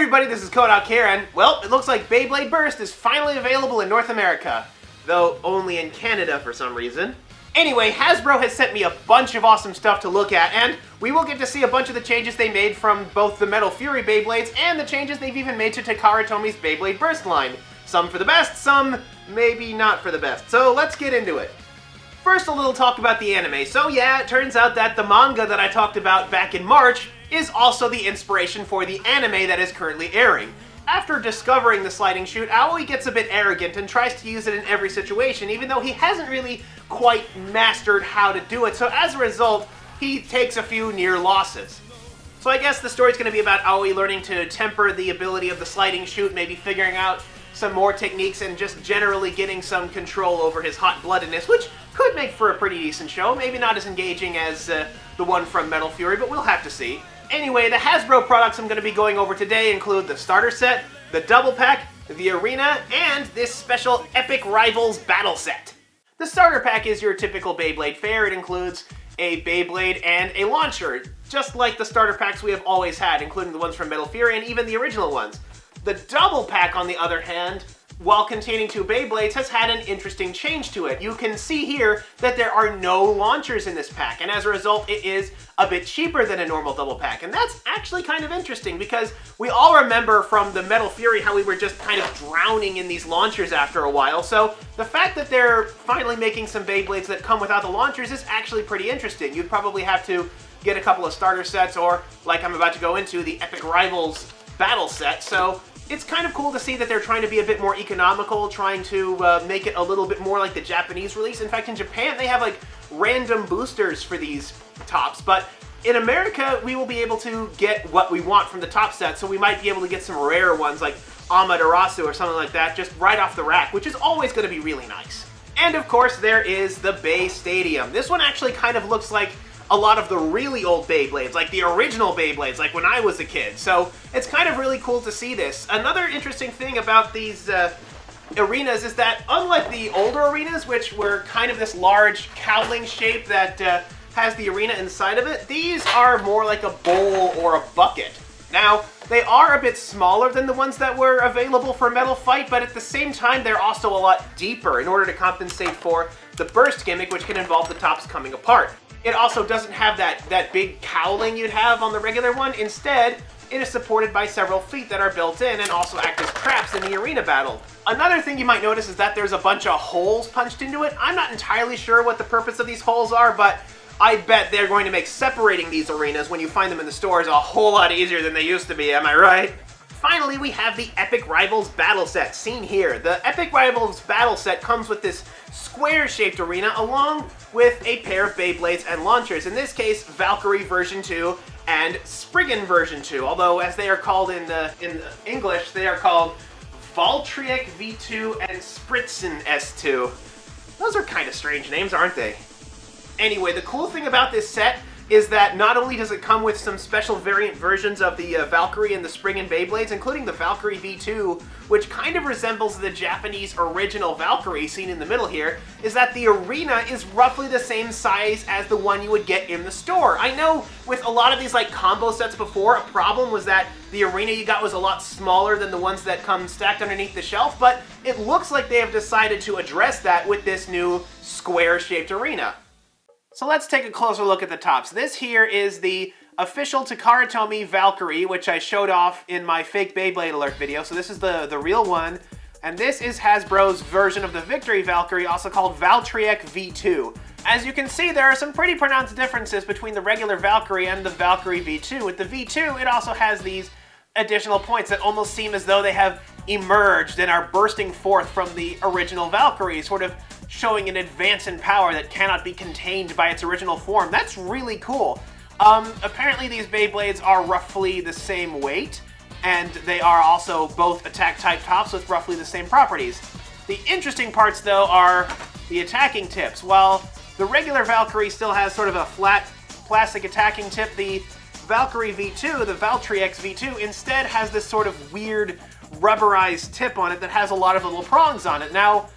everybody, this is Kohdok here, and, well, it looks like Beyblade Burst is finally available in North America. Though only in Canada for some reason. Anyway, Hasbro has sent me a bunch of awesome stuff to look at, and we will get to see a bunch of the changes they made from both the Metal Fury Beyblades and the changes they've even made to Takara Tomi's Beyblade Burst line. Some for the best, some maybe not for the best. So let's get into it. First, a little talk about the anime. So yeah, it turns out that the manga that I talked about back in March is also the inspiration for the anime that is currently airing. After discovering the sliding chute, Aoi gets a bit arrogant and tries to use it in every situation, even though he hasn't really quite mastered how to do it, so as a result, he takes a few near losses. So I guess the story's going to be about Aoi learning to temper the ability of the sliding chute, maybe figuring out some more techniques, and just generally getting some control over his hot-bloodedness, which could make for a pretty decent show. Maybe not as engaging as the one from Metal Fury, but we'll have to see. Anyway, the Hasbro products I'm going to be going over today include the starter set, the double pack, the arena, and this special Epic Rivals battle set. The starter pack is your typical Beyblade fare. It includes a Beyblade and a launcher, just like the starter packs we have always had, including the ones from Metal Fury and even the original ones. The double pack, on the other hand, while containing two Beyblades, has had an interesting change to it. You can see here that there are no launchers in this pack, and as a result, it is a bit cheaper than a normal double pack. And that's actually kind of interesting, because we all remember from the Metal Fury how we were just kind of drowning in these launchers after a while, so the fact that they're finally making some Beyblades that come without the launchers is actually pretty interesting. You'd probably have to get a couple of starter sets, or, like I'm about to go into, the Epic Rivals battle set, so it's kind of cool to see that they're trying to be a bit more economical, trying to make it a little bit more like the Japanese release. In fact, in Japan, they have like random boosters for these tops, but in America, we will be able to get what we want from the top set, so we might be able to get some rare ones like Amaterasu or something like that, just right off the rack, which is always going to be really nice. And of course, there is the Bay Stadium. This one actually kind of looks like a lot of the really old Beyblades, like the original Beyblades, like when I was a kid. So it's kind of really cool to see this. Another interesting thing about these arenas is that, unlike the older arenas, which were kind of this large cowling shape that has the arena inside of it, these are more like a bowl or a bucket. Now, they are a bit smaller than the ones that were available for Metal Fight, but at the same time, they're also a lot deeper in order to compensate for the burst gimmick, which can involve the tops coming apart. It also doesn't have that big cowling you'd have on the regular one. Instead, it is supported by several feet that are built in and also act as traps in the arena battle. Another thing you might notice is that there's a bunch of holes punched into it. I'm not entirely sure what the purpose of these holes are, but I bet they're going to make separating these arenas when you find them in the stores a whole lot easier than they used to be, am I right? Finally, we have the Epic Rivals battle set, seen here. The Epic Rivals battle set comes with this square-shaped arena along with a pair of Beyblades and launchers. In this case, Valkyrie version 2 and Spriggan version 2, although as they are called in English, they are called Valtryek V2 and Spritzen S2. Those are kind of strange names, aren't they? Anyway, the cool thing about this set is that not only does it come with some special variant versions of the Valkyrie and the Spriggan Beyblades, including the Valkyrie V2, which kind of resembles the Japanese original Valkyrie seen in the middle here, is that the arena is roughly the same size as the one you would get in the store. I know with a lot of these like combo sets before, a problem was that the arena you got was a lot smaller than the ones that come stacked underneath the shelf, but it looks like they have decided to address that with this new square-shaped arena. So let's take a closer look at the tops. This here is the official Takara Tomy Valkyrie, which I showed off in my fake Beyblade Alert video. So this is the real one. And this is Hasbro's version of the Victory Valkyrie, also called Valtryek V2. As you can see, there are some pretty pronounced differences between the regular Valkyrie and the Valkyrie V2. With the V2, it also has these additional points that almost seem as though they have emerged and are bursting forth from the original Valkyrie, sort of showing an advance in power that cannot be contained by its original form. That's really cool. Apparently these Beyblades are roughly the same weight, and they are also both attack-type tops with roughly the same properties. The interesting parts, though, are the attacking tips. While the regular Valkyrie still has sort of a flat plastic attacking tip, the Valkyrie V2, the Valtryek V2, instead has this sort of weird rubberized tip on it that has a lot of little prongs on it. Now,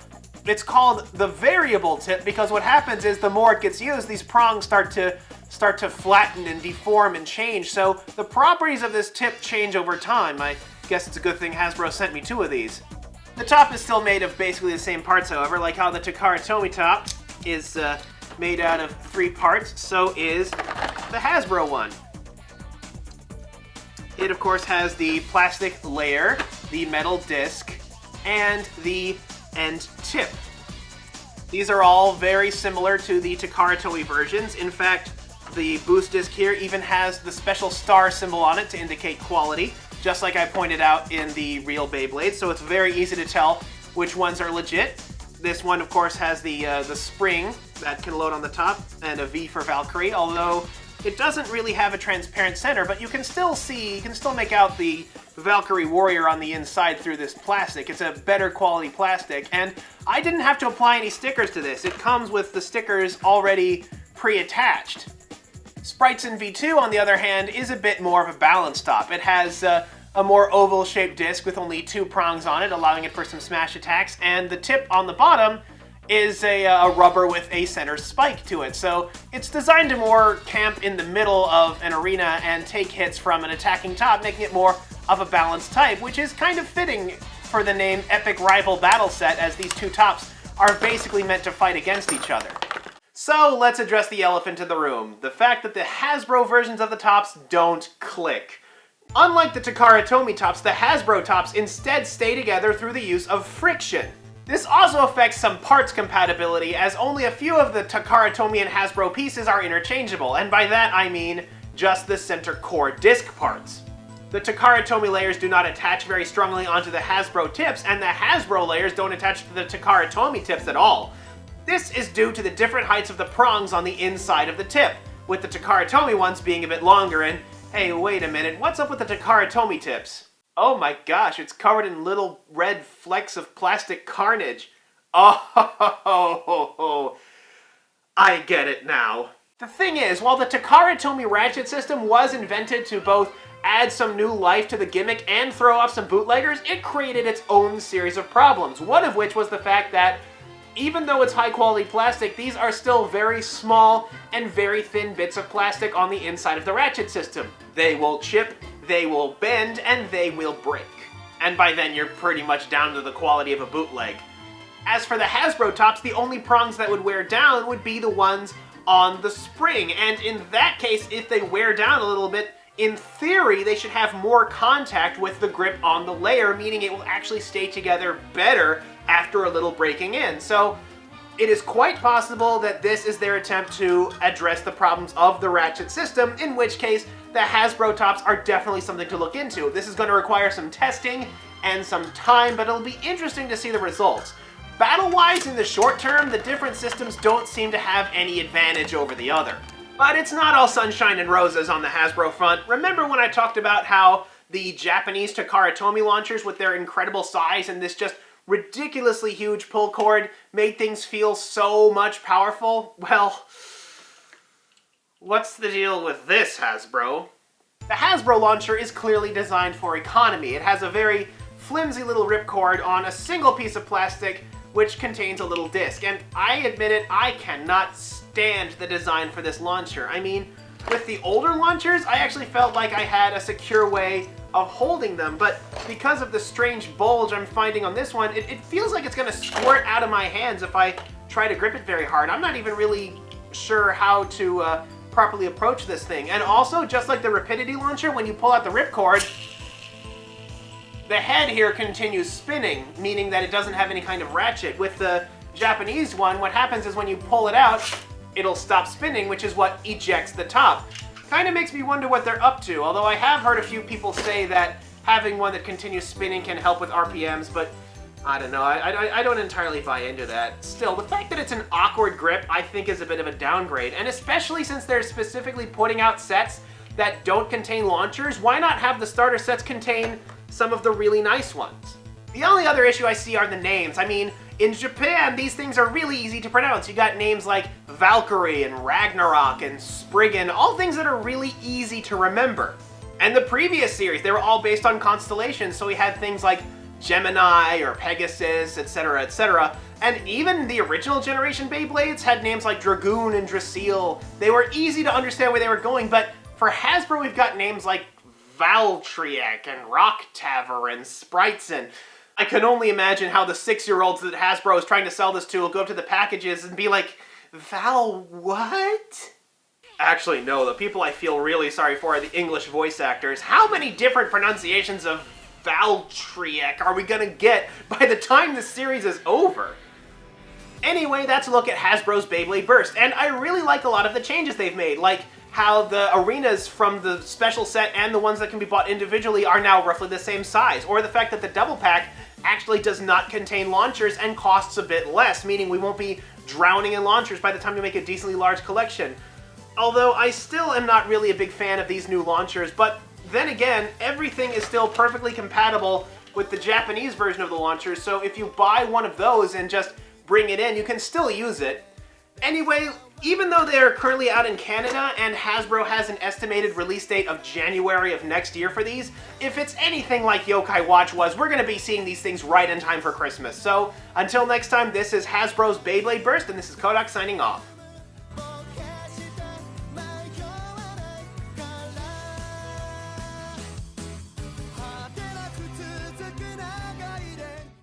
it's called the variable tip because what happens is the more it gets used, these prongs start to start to flatten and deform and change, so the properties of this tip change over time. I guess it's a good thing Hasbro sent me 2 of these. The top is still made of basically the same parts, however. Like how the Takara Tomy top is made out of 3 parts, so is the Hasbro one. It, of course, has the plastic layer, the metal disc, and the end tip. These are all very similar to the Takara Tomy versions. In fact, the boost disc here even has the special star symbol on it to indicate quality, just like I pointed out in the real Beyblade, so it's very easy to tell which ones are legit. This one, of course, has the spring that can load on the top, and a V for Valkyrie, although it doesn't really have a transparent center, but you can still make out the Valkyrie warrior on the inside through this plastic. It's a better quality plastic, and I didn't have to apply any stickers to this. It comes with the stickers already pre-attached. Sprites in V2, on the other hand, is a bit more of a balanced top. It has a more oval-shaped disc with only 2 prongs on it, allowing it for some smash attacks, and the tip on the bottom is a rubber with a center spike to it. So it's designed to more camp in the middle of an arena and take hits from an attacking top, making it more of a balanced type, which is kind of fitting for the name Epic Rival Battle Set, as these 2 tops are basically meant to fight against each other. So let's address the elephant in the room, the fact that the Hasbro versions of the tops don't click. Unlike the Takara Tomy tops, the Hasbro tops instead stay together through the use of friction. This also affects some parts compatibility, as only a few of the Takara Tomy and Hasbro pieces are interchangeable, and by that I mean just the center core disc parts. The Takara Tomy layers do not attach very strongly onto the Hasbro tips, and the Hasbro layers don't attach to the Takara Tomy tips at all. This is due to the different heights of the prongs on the inside of the tip, with the Takara Tomy ones being a bit longer, and hey, wait a minute, what's up with the Takara Tomy tips? Oh my gosh, it's covered in little red flecks of plastic carnage. Oh, I get it now. The thing is, while the Takara Tomy ratchet system was invented to both add some new life to the gimmick and throw off some bootleggers, it created its own series of problems, one of which was the fact that even though it's high quality plastic, these are still very small and very thin bits of plastic on the inside of the ratchet system. They will chip, they will bend, and they will break. And by then you're pretty much down to the quality of a bootleg. As for the Hasbro tops, the only prongs that would wear down would be the ones on the spring, and in that case, if they wear down a little bit, in theory, they should have more contact with the grip on the layer, meaning it will actually stay together better after a little breaking in. So it is quite possible that this is their attempt to address the problems of the ratchet system, in which case the Hasbro tops are definitely something to look into. This is going to require some testing and some time, but it'll be interesting to see the results. Battle-wise, in the short term, the different systems don't seem to have any advantage over the other. But it's not all sunshine and roses on the Hasbro front. Remember when I talked about how the Japanese Takara Tomy launchers, with their incredible size and this just ridiculously huge pull cord, made things feel so much powerful? Well, what's the deal with this, Hasbro? The Hasbro launcher is clearly designed for economy. It has a very flimsy little ripcord on a single piece of plastic which contains a little disc, and I admit it, I cannot stand the design for this launcher. I mean, with the older launchers, I actually felt like I had a secure way of holding them, but because of the strange bulge I'm finding on this one, it feels like it's gonna squirt out of my hands if I try to grip it very hard. I'm not even really sure how to properly approach this thing. And also, just like the Rapidity launcher, when you pull out the ripcord, the head here continues spinning, meaning that it doesn't have any kind of ratchet. With the Japanese one, what happens is when you pull it out, it'll stop spinning, which is what ejects the top. Kind of makes me wonder what they're up to, although I have heard a few people say that having one that continues spinning can help with RPMs, but I don't know, I don't entirely buy into that. Still, the fact that it's an awkward grip, I think is a bit of a downgrade, and especially since they're specifically putting out sets that don't contain launchers, why not have the starter sets contain some of the really nice ones? The only other issue I see are the names. I mean, in Japan, these things are really easy to pronounce. You got names like Valkyrie and Ragnarok and Spriggan, all things that are really easy to remember. And the previous series, they were all based on constellations, so we had things like Gemini or Pegasus, etc., etc. And even the original generation Beyblades had names like Dragoon and Drasil. They were easy to understand where they were going, but for Hasbro we've got names like Valtryek and Rocktaver and Spritzen. I can only imagine how the 6-year-olds that Hasbro is trying to sell this to will go up to the packages and be like, Val what? Actually, no, the people I feel really sorry for are the English voice actors. How many different pronunciations of Valtryek are we gonna get by the time the series is over? Anyway, that's a look at Hasbro's Beyblade Burst, and I really like a lot of the changes they've made, like how the arenas from the special set and the ones that can be bought individually are now roughly the same size, or the fact that the double pack actually does not contain launchers and costs a bit less, meaning we won't be drowning in launchers by the time you make a decently large collection. Although I still am not really a big fan of these new launchers, but then again, everything is still perfectly compatible with the Japanese version of the launchers, so if you buy one of those and just bring it in, you can still use it. Anyway, even though they're currently out in Canada and Hasbro has an estimated release date of January of next year for these, if it's anything like Yokai Watch was, we're going to be seeing these things right in time for Christmas. So, until next time, this is Hasbro's Beyblade Burst, and this is Kohdok signing off.